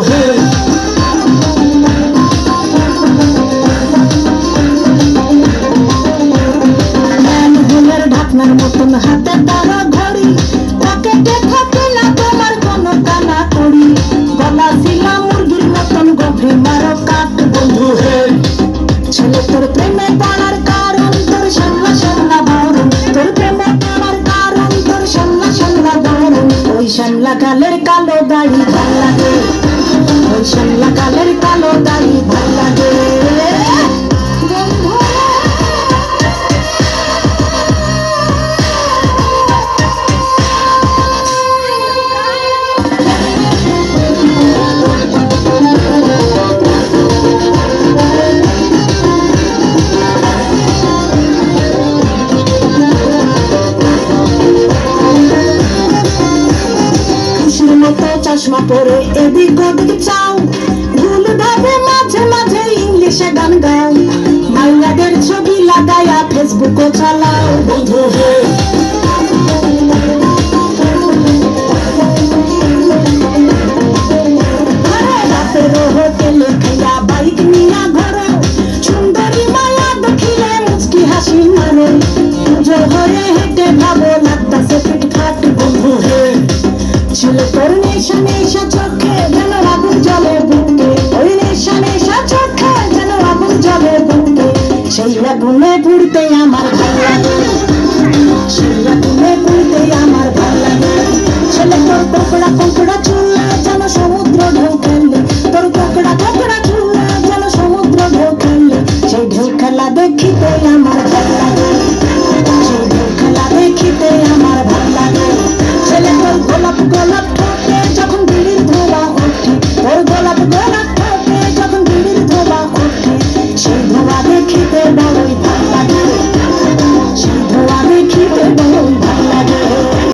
হে ঢাকনার মতন হাতে তারা ঘড়ি পকেটে থাকে না তোমার কোনো কানা করি গলা ছিলা মুরগির মতন গভীর মারো কাট বন্ধু হে ছেলে তোর প্রেমে পড়ার কারণ তোর সামলা সামলা ধরন তোর প্রেমে পড়ার কারণ তোর সামলা সামলা ধরন ওই সামলা কালের কালো দাড়ি ভাল লাগে ওই সামলা কালের কালো দাড়ি ভাল লাগে চশমা পরে এদিক ওদিক চাও ভুল ভাবে মাঝে মাঝে ইংলিশে গান গাও মাইয়াদের ছবি লাগায়া ফেসবুকও চালাও বন্ধু হে